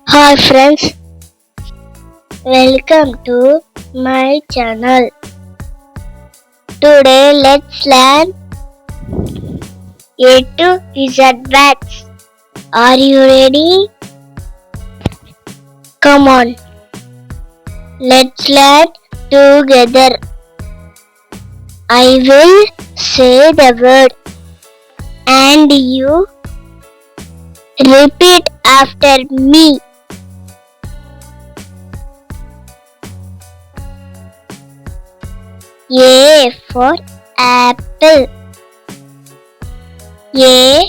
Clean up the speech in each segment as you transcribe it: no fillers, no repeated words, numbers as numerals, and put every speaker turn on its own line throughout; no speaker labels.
Hi friends, welcome to my channel. Today let's learn A to Z words. Are you ready? Come on, let's learn together. I will say the word and you repeat after me. A for apple. A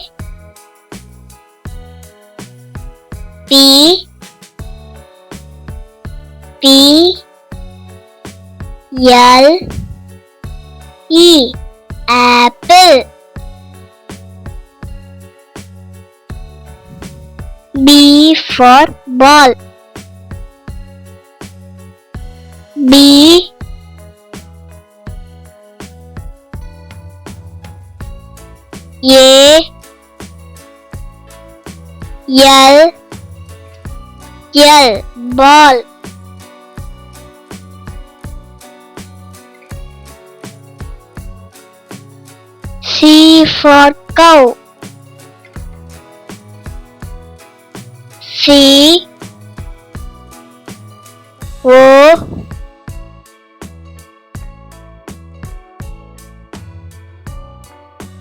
P L E apple. B for ball. B A L ball. C for cow. C O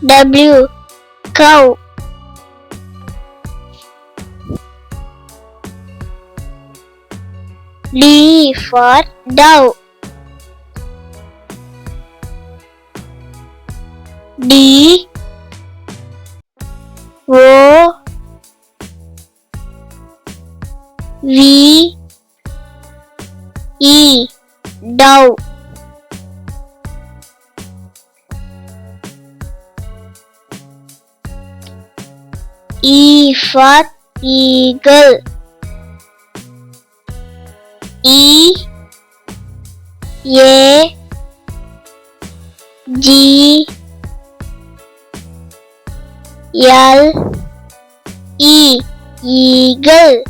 W cow. D for dove. D O V E dove. E for eagle. E A G L E eagle.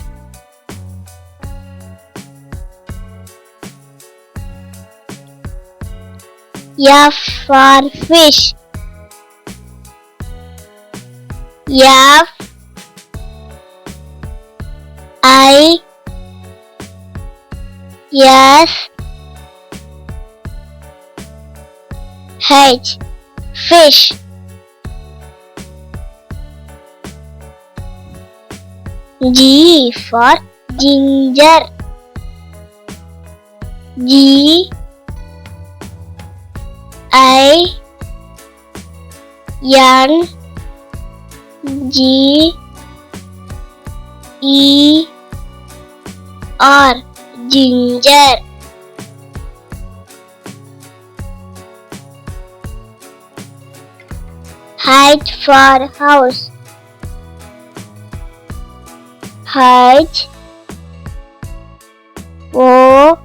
F for fish. F I S H fish. G for ginger. G I N G E R ginger. H for house. H O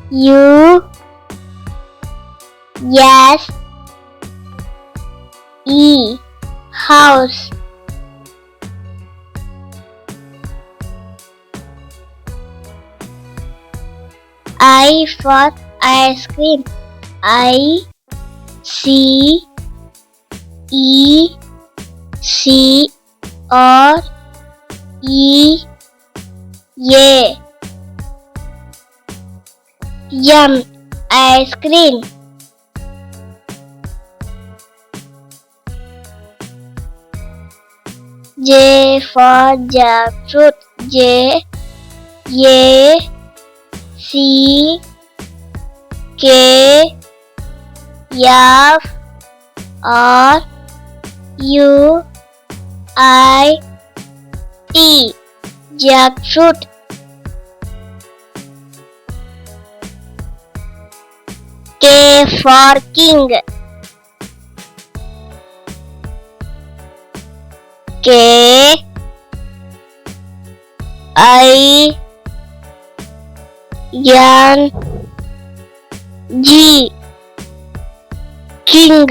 U S E house. I for ice cream. I C E R E A M ice cream. J for jackfruit. J A C K F R U I T jackfruit. K for king. K I N G king.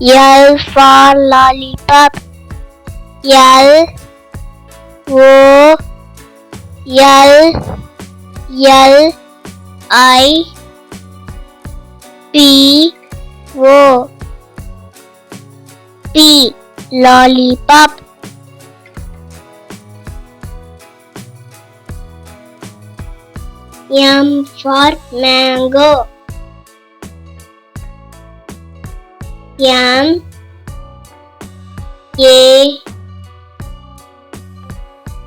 L for lollipop. L O L L I P O P lollipop. M for mango. M A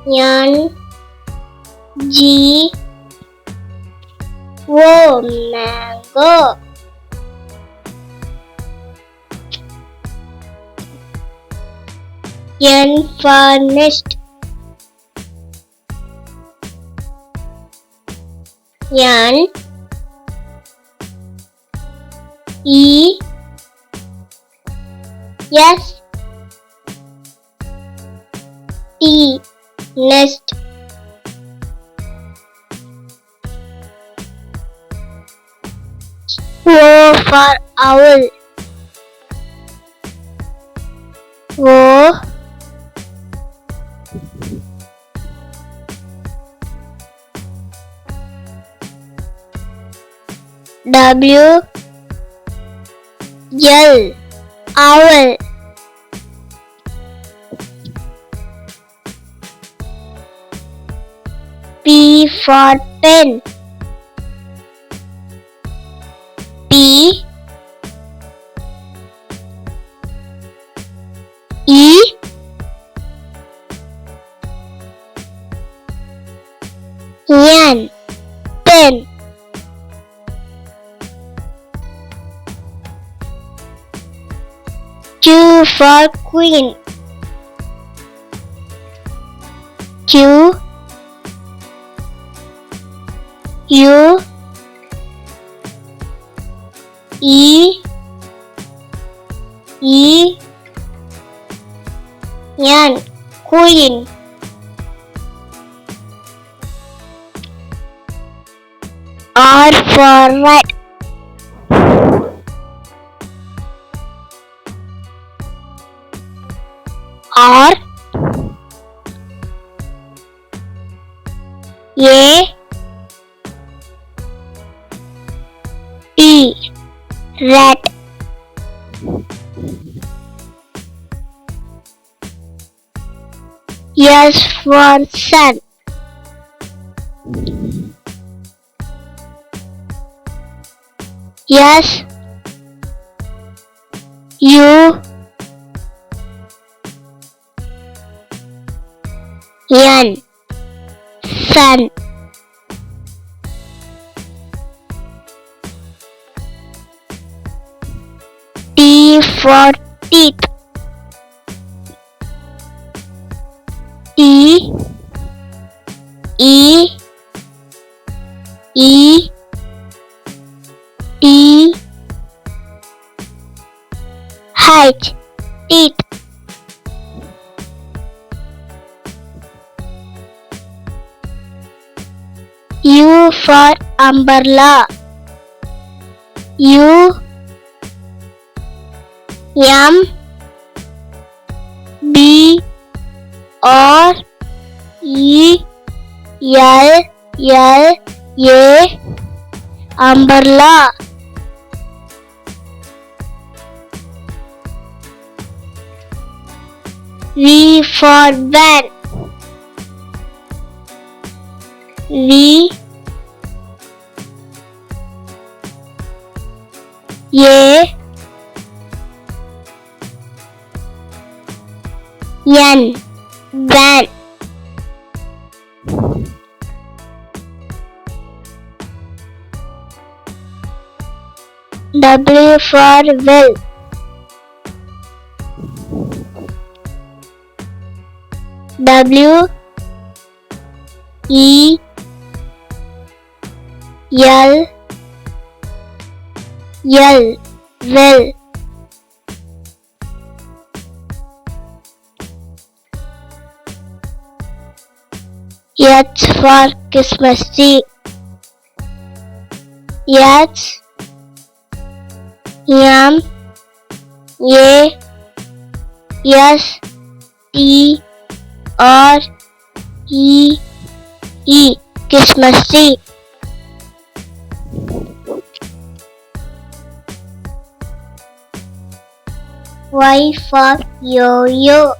N G O mango. N for nest. N E S T nest. O for owl. O W L owl. P for pen. P E N pen. Q for queen. Q U E N queen. R for rat. R A T rat. S for sun. S U N sun. T for teeth. T E T height teeth. U for umbrella. U M B R E L L A umbrella. V for van. V A N van. W for well. W E L L well. H for Christmas tree. H M A S T R E E, Christmas tree. Y for yo-yo.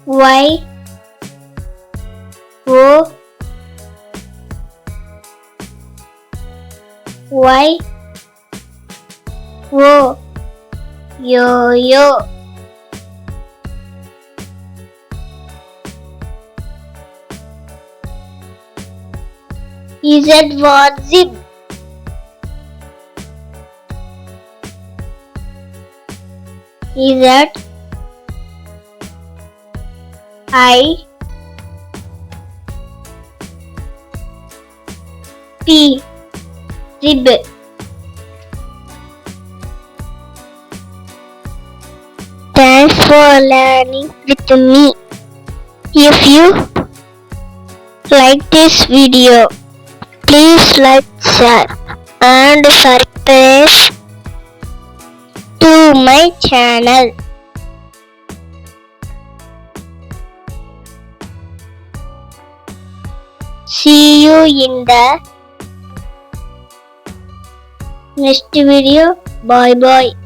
Y O Y O yo-yo. Z for zip. Z I P, zip. Thanks for learning with me. If you like this video, please like, share and subscribe to my channel. See you in the next video. Bye bye.